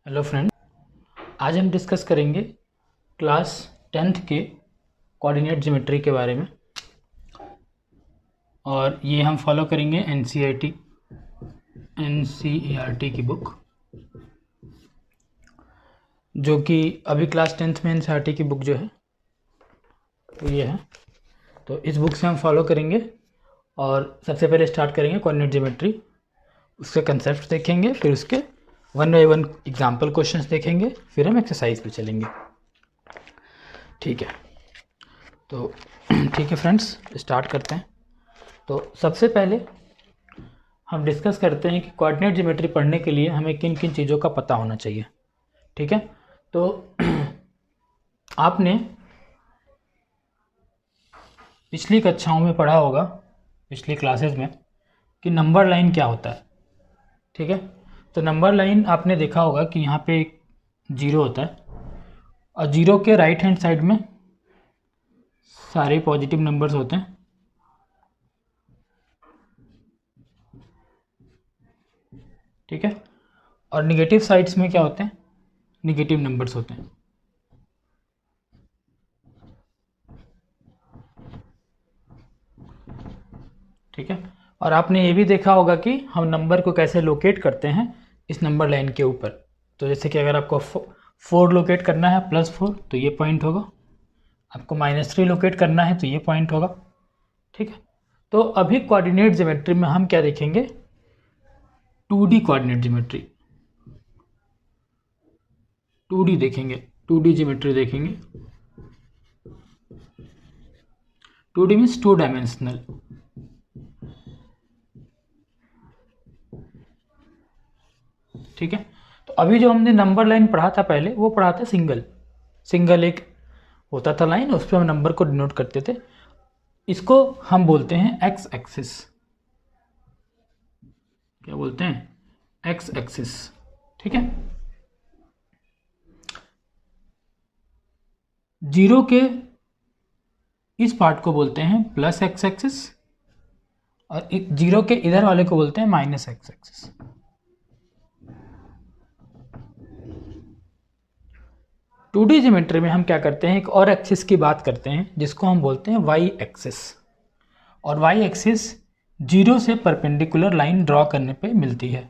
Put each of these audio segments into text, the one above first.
Hello friend, आज हम discuss करेंगे क्लास 10th के कोऑर्डिनेट ज्योमेट्री के बारे में। और ये हम फॉलो करेंगे एनसीईआरटी की बुक, जो कि अभी क्लास 10th में एनसीईआरटी की बुक जो है तो ये है। तो इस बुक से हम फॉलो करेंगे और सबसे पहले स्टार्ट करेंगे कोऑर्डिनेट ज्योमेट्री। उसके कंसेप्ट देखेंगे, फिर उसके one by one example questions देखेंगे, फिर हम एक्सरसाइज पे चलेंगे। ठीक है, तो ठीक है फ्रेंड्स, स्टार्ट करते हैं। तो सबसे पहले हम डिस्कस करते हैं कि कोऑर्डिनेट ज्योमेट्री पढ़ने के लिए हमें किन किन चीज़ों का पता होना चाहिए। ठीक है, तो आपने पिछली कक्षाओं में पढ़ा होगा, पिछली क्लासेस में, कि नंबर लाइन क्या होता है। ठीक है, तो नंबर लाइन आपने देखा होगा कि यहाँ पे एक जीरो होता है और जीरो के राइट हैंड साइड में सारे पॉजिटिव नंबर्स होते हैं। ठीक है, और निगेटिव साइड्स में क्या होते हैं? निगेटिव नंबर्स होते हैं। ठीक है, और आपने ये भी देखा होगा कि हम नंबर को कैसे लोकेट करते हैं इस नंबर लाइन के ऊपर। तो जैसे कि अगर आपको 4 लोकेट करना है +4 तो ये पॉइंट होगा, आपको -3 लोकेट करना है तो ये पॉइंट होगा। ठीक है, तो अभी कोऑर्डिनेट ज्योमेट्री में हम क्या देखेंगे? 2D कोऑर्डिनेट ज्योमेट्री, 2D देखेंगे, 2D ज्योमेट्री देखेंगे। 2D means 2 dimensional. ठीक है, तो अभी जो हमने नंबर लाइन पढ़ा था पहले, वो पढ़ा था सिंगल एक होता था लाइन, उस पर हम नंबर को डिनोट करते थे। इसको हम बोलते हैं एक्स एक्सिस। क्या बोलते हैं? X axis. ठीक है, जीरो के इस पार्ट को बोलते हैं प्लस एक्स एक्सिस और जीरो के इधर वाले को बोलते हैं minus X axis. Two D geometry में हम क्या करते हैं, एक और एक्सिस की बात करते हैं जिसको हम बोलते हैं वाई एक्सिस। और वाई एक्सिस जीरो से परपेंडिकुलर लाइन ड्रॉ करने पे मिलती है।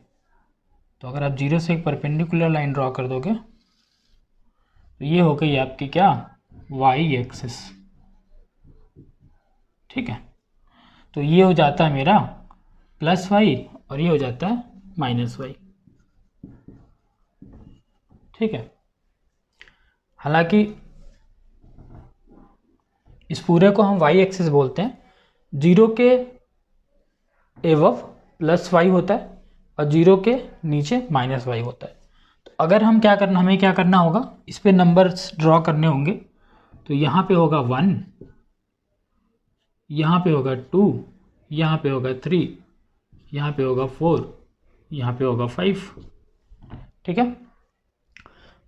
तो अगर आप जीरो से एक परपेंडिकुलर लाइन ड्रॉ कर दोगे तो ये हो गई आपकी क्या? Y axis. ठीक है, तो ये हो जाता है मेरा +y और ये हो जाता है -y। ठीक है, हालांकि इस पूरे को हम y एक्सिस बोलते हैं। जीरो के एवव +y होता है और जीरो के नीचे -y होता है। तो अगर हमें क्या करना होगा, इस पे नंबर्स ड्रॉ करने होंगे। तो यहाँ पे होगा 1, यहाँ पे होगा 2, यहाँ पे होगा 3, यहाँ पे होगा 4, यहाँ पे होगा 5। ठीक है,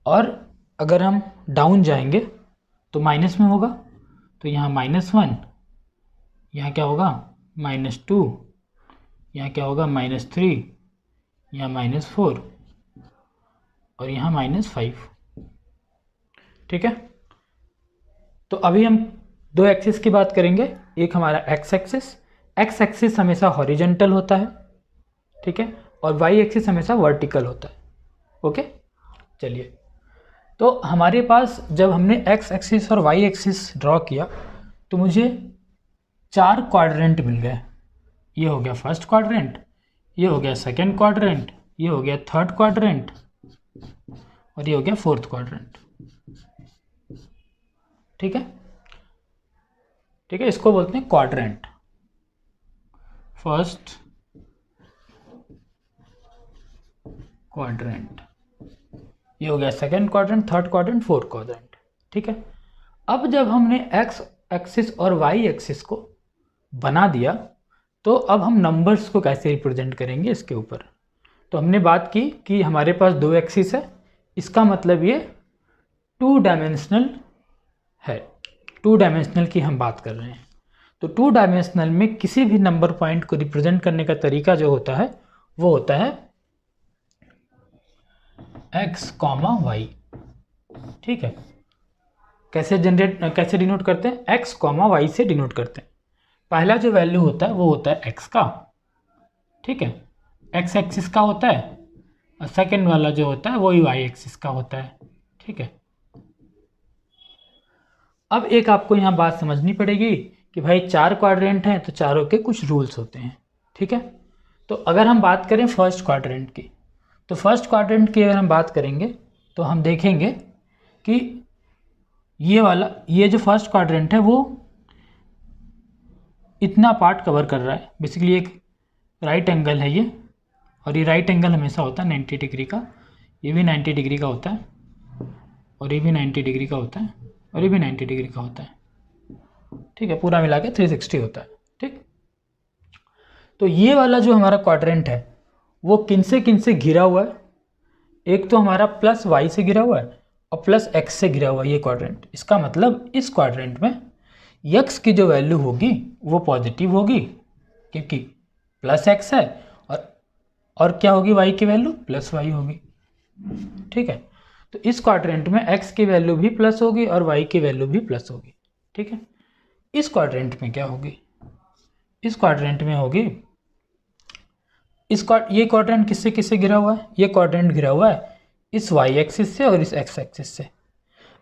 और अगर हम डाउन जाएंगे तो माइनस में होगा, तो यहाँ -1, यहाँ क्या होगा -2, यहाँ क्या होगा -3, यहाँ -4 और यहाँ -5। ठीक है, तो अभी हम दो एक्सिस की बात करेंगे। एक हमारा एक्स एक्सिस हमेशा हॉरिजॉन्टल होता है। ठीक है, और वाई एक्सिस हमेशा वर्टिकल होता है। ओके, चलिए, तो हमारे पास जब हमने एक्स एक्सिस और वाई एक्सिस ड्रॉ किया तो मुझे 4 क्वाड्रेंट मिल गए। ये हो गया फर्स्ट क्वाड्रेंट, ये हो गया सेकंड क्वाड्रेंट, ये हो गया थर्ड क्वाड्रेंट और ये हो गया फोर्थ क्वाड्रेंट। ठीक है, ठीक है, इसको बोलते हैं क्वाड्रेंट। फर्स्ट क्वाड्रेंट, ये हो गया second quadrant, third quadrant, fourth quadrant. ठीक है, अब जब हमने एक्स एक्सिस और वाई एक्सिस को बना दिया तो अब हम नंबर्स को कैसे रिप्रेजेंट करेंगे इसके ऊपर। तो हमने बात की कि हमारे पास 2 एक्सिस है, इसका मतलब ये 2 डायमेंशनल है। 2 डायमेंशनल की हम बात कर रहे हैं। तो 2 डायमेंशनल में किसी भी नंबर पॉइंट को रिप्रेजेंट करने का तरीका जो होता है वो होता है एक्स कॉमा वाई। ठीक है, कैसे डिनोट करते हैं, एक्स कॉमा वाई से डिनोट करते हैं। पहला जो वैल्यू होता है वो होता है एक्स का, ठीक है, एक्स एक्सिस का होता है, और सेकेंड वाला जो होता है वही वाई एक्सिस का होता है। ठीक है, अब एक आपको यहाँ बात समझनी पड़ेगी कि भाई 4 क्वाड्रेंट हैं तो चारों के कुछ रूल्स होते हैं। ठीक है, तो अगर हम बात करें फर्स्ट क्वाड्रेंट की, तो फर्स्ट क्वाड्रेंट की अगर हम बात करेंगे तो हम देखेंगे कि ये जो फर्स्ट क्वाड्रेंट है वो इतना पार्ट कवर कर रहा है। बेसिकली एक राइट एंगल है ये, और ये राइट एंगल हमेशा होता है 90 डिग्री का, ये भी 90 डिग्री का होता है, और ये भी 90 डिग्री का होता है, और ये भी 90 डिग्री का होता है। ठीक है, पूरा मिला के 360 होता है। ठीक, तो ये वाला जो हमारा क्वाड्रेंट है वो किन से घिरा हुआ है, एक तो हमारा प्लस वाई से घिरा हुआ है और प्लस एक्स से घिरा हुआ है ये क्वाड्रेंट। इसका मतलब इस क्वाड्रेंट में यक्स की जो वैल्यू होगी वो पॉजिटिव होगी क्योंकि प्लस एक्स है, और क्या होगी, वाई की वैल्यू प्लस वाई होगी। ठीक है, तो इस क्वाड्रेंट में एक्स की वैल्यू भी प्लस होगी और वाई की वैल्यू भी प्लस होगी। ठीक है, इस क्वाड्रेंट में क्या होगी, इस क्वाड्रेंट में होगी ये क्वाड्रेंट किससे घिरा हुआ है, ये क्वाड्रेंट घिरा हुआ है इस वाई एक्सिस से और इस एक्स एक्सिस से।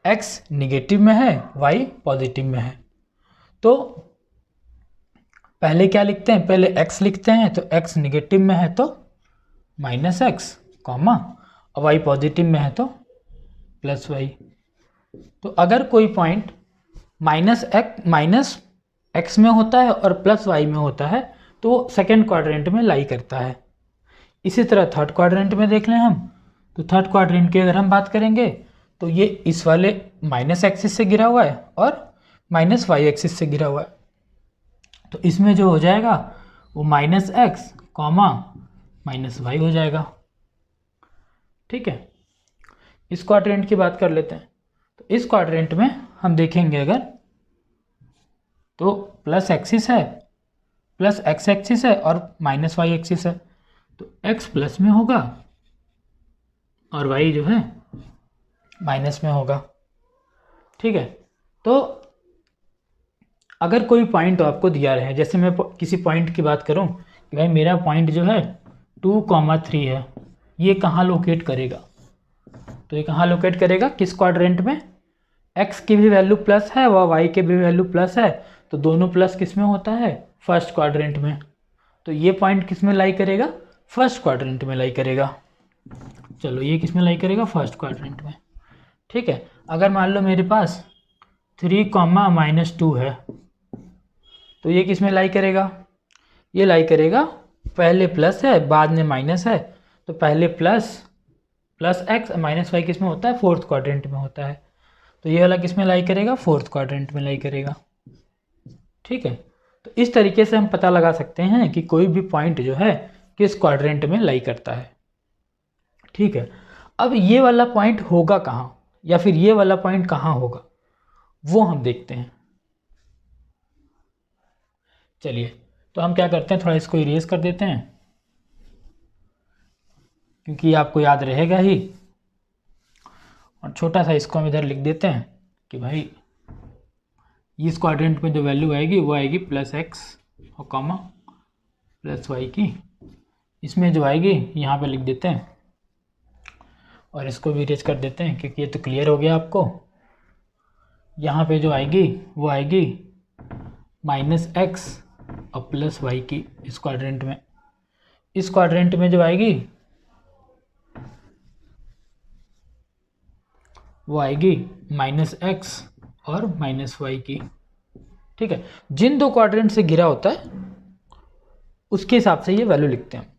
एक्स निगेटिव में है, वाई पॉजिटिव में है, तो पहले क्या लिखते हैं, पहले एक्स लिखते हैं, तो एक्स निगेटिव में है तो माइनस एक्स कॉमा, और वाई पॉजिटिव में है तो प्लस वाई। तो अगर कोई पॉइंट माइनस एक्स में होता है और प्लस वाई में होता है तो वो सेकेंड क्वाड्रेंट में लाई करता है। इसी तरह थर्ड क्वाड्रेंट में देख लें हम, तो थर्ड क्वाड्रेंट की अगर हम बात करेंगे तो ये इस वाले माइनस एक्सिस से घिरा हुआ है और माइनस वाई एक्सिस से घिरा हुआ है, तो इसमें जो हो जाएगा वो minus X comma minus Y हो जाएगा। ठीक है, इस क्वाड्रेंट की बात कर लेते हैं, तो इस क्वाड्रेंट में हम देखेंगे अगर तो प्लस एक्सिस है, प्लस एक्स एक्सिस है और माइनस वाई एक्सिस है, तो एक्स प्लस में होगा और वाई जो है माइनस में होगा। ठीक है, तो अगर कोई पॉइंट आपको दिया रहे, जैसे मैं किसी पॉइंट की बात करूं कि भाई मेरा पॉइंट जो है 2,3 है, ये कहाँ लोकेट करेगा, तो ये कहाँ लोकेट करेगा, किस क्वाड्रेंट में, एक्स की भी वैल्यू प्लस है व वाई की भी वैल्यू प्लस है, तो दोनों प्लस किस में होता है, फर्स्ट क्वाड्रेंट में, तो ये पॉइंट किस में लाई करेगा, फर्स्ट क्वाड्रेंट में लाई करेगा। चलो ये किस में लाई करेगा, फर्स्ट क्वाड्रेंट में। ठीक है, अगर मान लो मेरे पास 3,-2 है तो ये किस में लाई करेगा, ये लाई करेगा, पहले प्लस है बाद में माइनस है, तो पहले प्लस एक्स माइनस वाई किस में होता है, फोर्थ क्वाड्रेंट में होता है, तो ये वाला किस में लाई करेगा, फोर्थ क्वाड्रेंट में लाई करेगा। ठीक है, तो इस तरीके से हम पता लगा सकते हैं कि कोई भी पॉइंट जो है किस क्वाड्रेंट में लाई करता है। ठीक है, अब ये वाला पॉइंट होगा कहाँ, या फिर ये वाला पॉइंट कहाँ होगा वो हम देखते हैं। चलिए, तो हम क्या करते हैं, थोड़ा इसको इरेज कर देते हैं क्योंकि आपको याद रहेगा ही, और छोटा सा इसको हम इधर लिख देते हैं कि भाई इस क्वाड्रेंट में जो वैल्यू आएगी वो आएगी प्लस एक्स और कॉमा प्लस वाई की, इसमें जो आएगी यहाँ पे लिख देते हैं और इसको भी इरेज कर देते हैं क्योंकि ये तो क्लियर हो गया आपको। यहाँ पे जो आएगी वो आएगी माइनस एक्स और प्लस वाई की इस क्वाड्रेंट में, इस क्वाड्रेंट में जो आएगी वो आएगी माइनस एक्स और माइनस वाई की। ठीक है, जिन दो क्वाड्रेंट से घिरा होता है उसके हिसाब से ये वैल्यू लिखते हैं,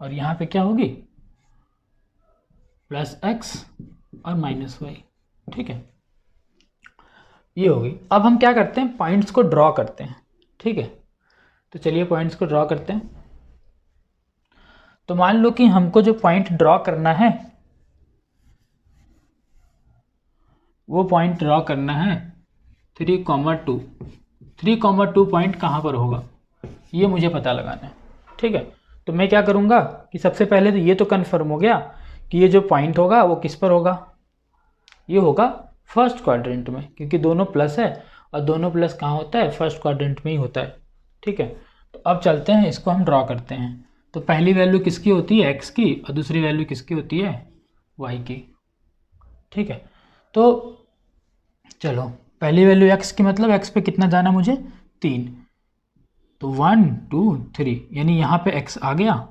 और यहाँ पे क्या होगी, प्लस एक्स और माइनस वाई। ठीक है, ये होगी। अब हम क्या करते हैं, पॉइंट्स को ड्रॉ करते हैं। ठीक है, तो चलिए पॉइंट्स को ड्रॉ करते हैं। तो मान लो कि हमको जो पॉइंट ड्रॉ करना है वो पॉइंट ड्रॉ करना है 3,2। 3,2 पॉइंट कहाँ पर होगा ये मुझे पता लगाना है। ठीक है, तो मैं क्या करूँगा कि सबसे पहले तो ये तो कन्फर्म हो गया कि ये जो पॉइंट होगा वो किस पर होगा, ये होगा फर्स्ट क्वाड्रेंट में, क्योंकि दोनों प्लस है और दोनों प्लस कहाँ होता है, फर्स्ट क्वाड्रेंट में ही होता है। ठीक है, तो अब चलते हैं, इसको हम ड्रॉ करते हैं। तो पहली वैल्यू किसकी होती है, x की, और दूसरी वैल्यू किसकी होती है, y की। ठीक है, तो चलो पहली वैल्यू x की, मतलब x पे कितना जाना मुझे, 3, तो 1 2 3, यानी यहाँ पे x आ गया,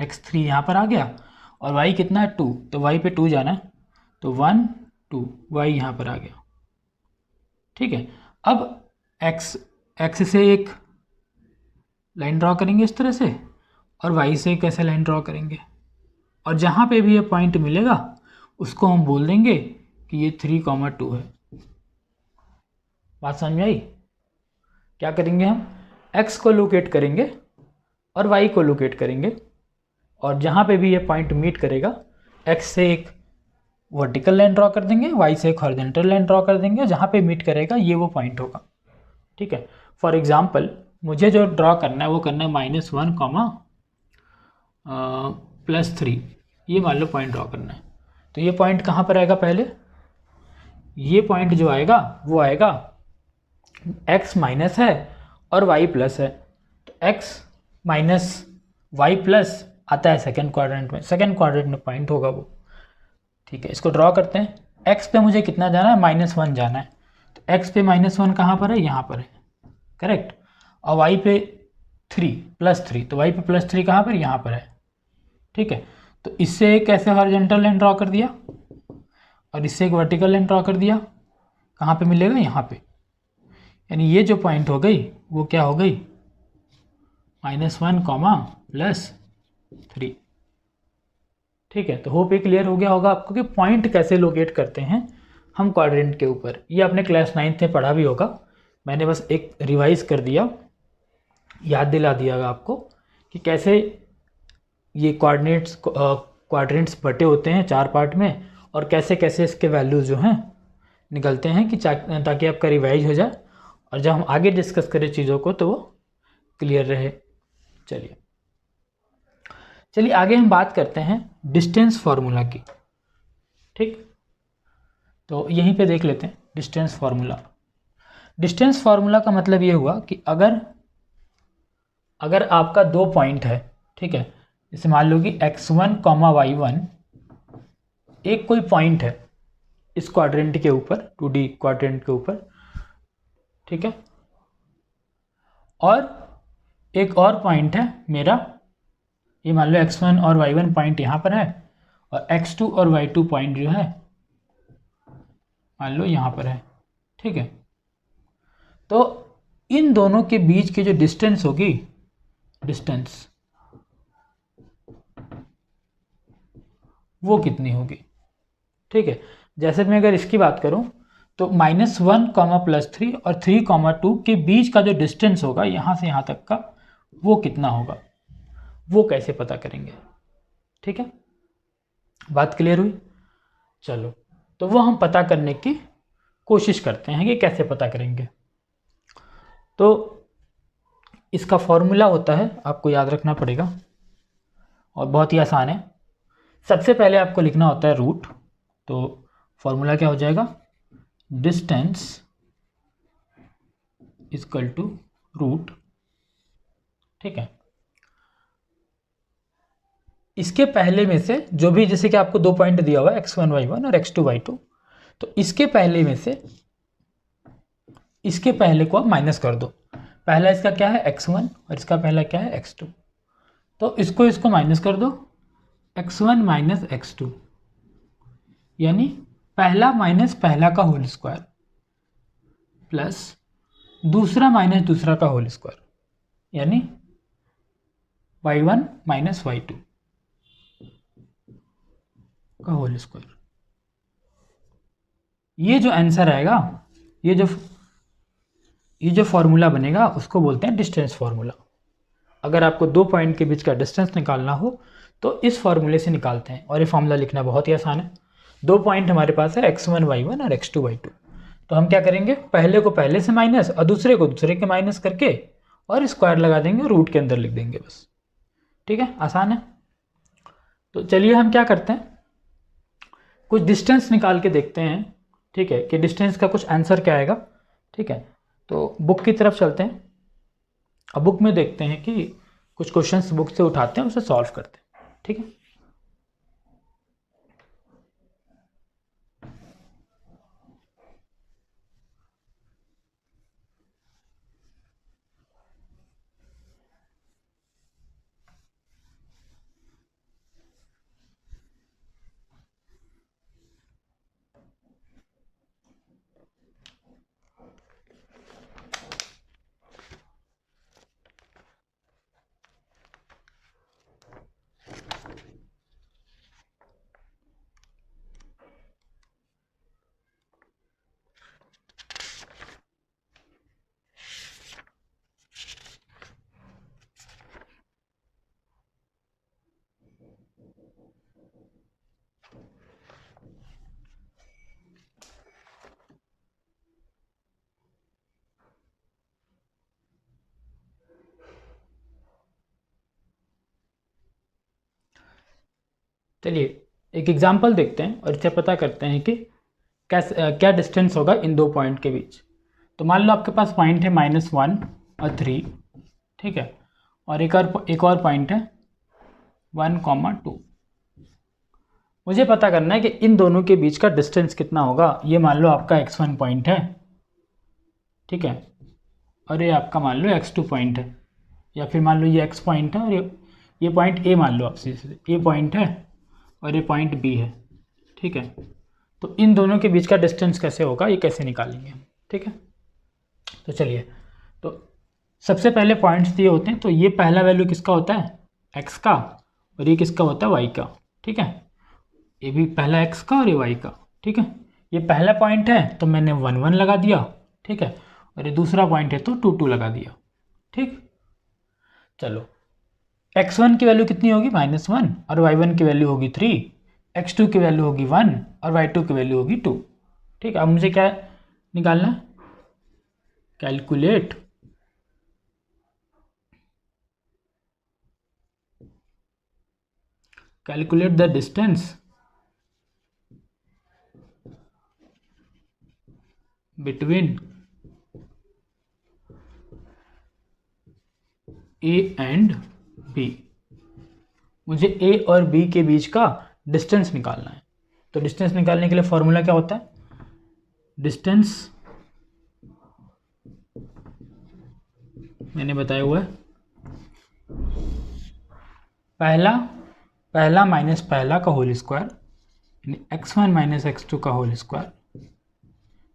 x3 यहाँ पर आ गया, और y कितना है 2, तो y पे 2 जाना है, तो 1 2 y यहाँ पर आ गया। ठीक है, अब x से एक लाइन ड्रॉ करेंगे इस तरह से, और y से कैसे लाइन ड्रॉ करेंगे, और जहाँ पे भी ये पॉइंट मिलेगा उसको हम बोल देंगे कि ये 3,2 है। बात समझ आई? क्या करेंगे हम, x को लोकेट करेंगे और y को लोकेट करेंगे, और जहाँ पे भी ये पॉइंट मीट करेगा x से एक वर्टिकल लाइन ड्रॉ कर देंगे, y से एक हॉरिजॉन्टल लाइन ड्रॉ कर देंगे, जहाँ पे मीट करेगा ये वो पॉइंट होगा। ठीक है, फॉर एग्जाम्पल मुझे जो ड्रॉ करना है वो करना है -1, +3, ये मान लो पॉइंट ड्रॉ करना है। तो ये पॉइंट कहाँ पर आएगा, पहले ये पॉइंट जो आएगा वो आएगा, x माइनस है और y प्लस है, तो x माइनस y प्लस आता है सेकेंड क्वाड्रेंट में, सेकेंड क्वाड्रेंट में पॉइंट होगा वो। ठीक है, इसको ड्रॉ करते हैं। x पे मुझे कितना जाना है, -1 जाना है, तो x पे -1 कहाँ पर है, यहाँ पर है, करेक्ट, और y पे 3 +3, तो y पे +3 कहाँ पर, यहाँ पर है। ठीक है, तो इससे एक ऐसे हॉरिजॉन्टल लाइन ड्रॉ कर दिया और इससे एक वर्टिकल लाइन ड्रॉ कर दिया, कहाँ पे मिलेगा, यहाँ पे, यानी ये जो पॉइंट हो गई वो क्या हो गई, -1, +3। ठीक है, तो होप ये क्लियर हो गया होगा आपको कि पॉइंट कैसे लोकेट करते हैं हम क्वाड्रेंट के ऊपर। ये आपने क्लास 9th में पढ़ा भी होगा, मैंने बस एक रिवाइज कर दिया, याद दिला दिया आपको कि कैसे ये क्वाड्रेंट्स बटे होते हैं 4 पार्ट में, और कैसे कैसे इसके वैल्यूज़ जो हैं निकलते हैं, कि ताकि आपका रिवाइज हो जाए और जब हम आगे डिस्कस करें चीज़ों को तो वो क्लियर रहे। चलिए आगे हम बात करते हैं डिस्टेंस फार्मूला की। ठीक, तो यहीं पे देख लेते हैं डिस्टेंस फार्मूला। डिस्टेंस फार्मूला का मतलब ये हुआ कि अगर आपका 2 पॉइंट है, ठीक है, जैसे मान लो कि x1, y1 एक कोई पॉइंट है इस क्वाड्रेंट के ऊपर, 2D क्वाड्रेंट के ऊपर, ठीक है, और एक और पॉइंट है मेरा, ये मान लो x1 और y1 पॉइंट यहाँ पर है, और x2 और y2 पॉइंट जो है मान लो यहाँ पर है। ठीक है, तो इन दोनों के बीच की जो डिस्टेंस होगी, डिस्टेंस वो कितनी होगी। ठीक है, जैसे मैं अगर इसकी बात करूं तो -1, +3 और 3, 2 के बीच का जो डिस्टेंस होगा यहाँ से यहाँ तक का, वो कितना होगा, वो कैसे पता करेंगे। ठीक है, बात क्लियर हुई? चलो, तो वो हम पता करने की कोशिश करते हैं कि कैसे पता करेंगे। तो इसका फॉर्मूला होता है, आपको याद रखना पड़ेगा, और बहुत ही आसान है। सबसे पहले आपको लिखना होता है रूट, तो फॉर्मूला क्या हो जाएगा, डिस्टेंस इक्वल टू रूट। ठीक है, इसके पहले में से जो भी, जैसे कि आपको 2 पॉइंट दिया हुआ है x1 y1 और x2 y2, तो इसके पहले में से इसके पहले को आप माइनस कर दो। पहला इसका क्या है, x1, और इसका पहला क्या है, x2, तो इसको माइनस कर दो, x1 माइनस x2, यानी पहला माइनस पहला का होल स्क्वायर प्लस दूसरा माइनस दूसरा का होल स्क्वायर, यानी y1 माइनस y2 का होल स्क्वायर। ये जो आंसर आएगा, ये जो फॉर्मूला बनेगा उसको बोलते हैं डिस्टेंस फार्मूला। अगर आपको 2 पॉइंट के बीच का डिस्टेंस निकालना हो तो इस फार्मूले से निकालते हैं, और ये फार्मूला लिखना बहुत ही आसान है। 2 पॉइंट हमारे पास है x1 y1 और x2 y2, तो हम क्या करेंगे, पहले को पहले से माइनस और दूसरे को दूसरे के माइनस करके और स्क्वायर लगा देंगे, रूट के अंदर लिख देंगे बस। ठीक है, आसान है। तो चलिए हम क्या करते हैं, कुछ डिस्टेंस निकाल के देखते हैं, ठीक है, कि डिस्टेंस का कुछ आंसर क्या आएगा। ठीक है, तो बुक की तरफ चलते हैं। अब बुक में देखते हैं कि कुछ क्वेश्चंस बुक से उठाते हैं, उसे सॉल्व करते हैं। ठीक है, चलिए एक एग्जांपल देखते हैं और इससे पता करते हैं कि क्या डिस्टेंस होगा इन दो पॉइंट के बीच। तो मान लो आपके पास पॉइंट है -1 और 3, ठीक है, और एक और पॉइंट है 1, 2। मुझे पता करना है कि इन दोनों के बीच का डिस्टेंस कितना होगा। ये मान लो आपका x1 पॉइंट है, ठीक है, और ये आपका मान लो x2 पॉइंट है, या फिर मान लो ये x पॉइंट है और ये पॉइंट A मान लो आपसे, ये पॉइंट है और ये पॉइंट B है। ठीक है, तो इन दोनों के बीच का डिस्टेंस कैसे होगा, ये कैसे निकालेंगे। ठीक है, तो चलिए, तो सबसे पहले पॉइंट्स दिए होते हैं, तो ये पहला वैल्यू किसका होता है, x का, और ये किसका होता है, y का। ठीक है, ये भी पहला x का और ये y का। ठीक है, ये पहला पॉइंट है तो मैंने 1, 1 लगा दिया। ठीक है, और ये दूसरा पॉइंट है तो 2, 2 लगा दिया। ठीक, चलो x1 की वैल्यू कितनी होगी, -1, और y1 की वैल्यू होगी 3, x2 की वैल्यू होगी 1 और y2 की वैल्यू होगी 2। ठीक, अब मुझे क्या निकालना है, calculate the distance between A and B। मुझे A और B के बीच का डिस्टेंस निकालना है। तो डिस्टेंस निकालने के लिए फॉर्मूला क्या होता है, डिस्टेंस मैंने बताया हुआ है, पहला माइनस पहला का होल स्क्वायर, यानी x1 माइनस x2 का होल स्क्वायर।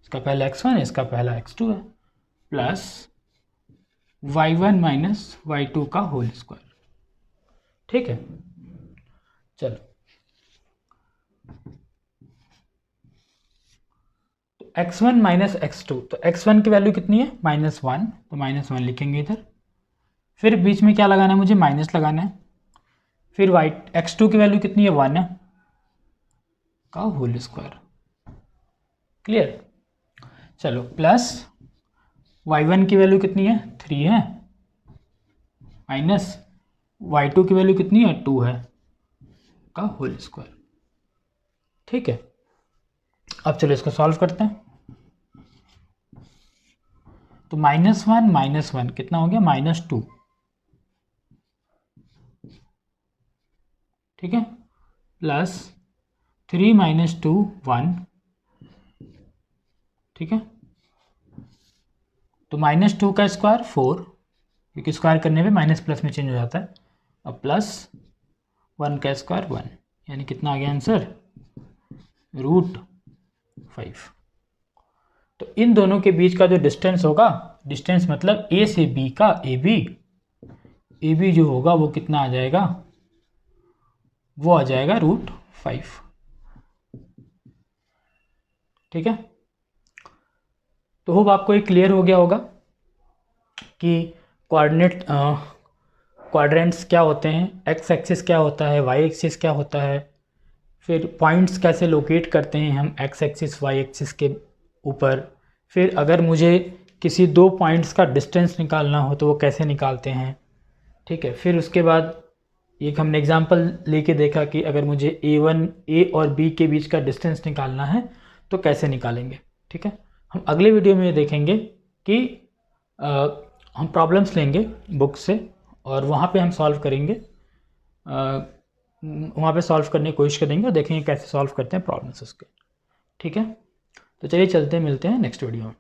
इसका पहला x1 है, इसका पहला x2 है, प्लस y1 माइनस y2 का होल स्क्वायर। ठीक है, चलो तो x1 माइनस x2, तो x1 की वैल्यू कितनी है, -1, तो -1 लिखेंगे इधर। फिर बीच में क्या लगाना है, मुझे माइनस लगाना है। फिर x2 की वैल्यू कितनी है, 1 है, का होल स्क्वायर। क्लियर, चलो प्लस y1 की वैल्यू कितनी है, 3 है, माइनस y2 की वैल्यू कितनी है, 2 है, का होल स्क्वायर। ठीक है, अब चलो इसको सॉल्व करते हैं। तो -1 कितना हो गया, -2। ठीक है, प्लस 3 - 2 1। ठीक है, तो -2 का स्क्वायर 4, क्योंकि स्क्वायर करने पे माइनस प्लस में चेंज हो जाता है, और प्लस 1 का स्क्वायर 1, यानी कितना आ गया आंसर, √5। तो इन दोनों के बीच का जो डिस्टेंस होगा, डिस्टेंस मतलब A से B का, ए बी जो होगा वो कितना आ जाएगा, वो आ जाएगा √5। ठीक है, तो होप आपको ये क्लियर हो गया होगा कि क्वाड्रेंट्स क्या होते हैं, एक्स एक्सिस क्या होता है, वाई एक्सिस क्या होता है, फिर पॉइंट्स कैसे लोकेट करते हैं हम एक्स एक्सिस वाई एक्सिस के ऊपर, फिर अगर मुझे किसी दो पॉइंट्स का डिस्टेंस निकालना हो तो वो कैसे निकालते हैं। ठीक है, फिर उसके बाद एक हमने एग्जांपल लेके देखा कि अगर मुझे ए और बी के बीच का डिस्टेंस निकालना है तो कैसे निकालेंगे। ठीक है, हम अगले वीडियो में देखेंगे कि हम प्रॉब्लम्स लेंगे बुक से और वहाँ पे हम सॉल्व करेंगे, वहाँ पे सॉल्व करने की कोशिश करेंगे और देखेंगे कैसे सॉल्व करते हैं प्रॉब्लम्स उसके। ठीक है, तो चलिए चलते हैं, मिलते हैं नेक्स्ट वीडियो में।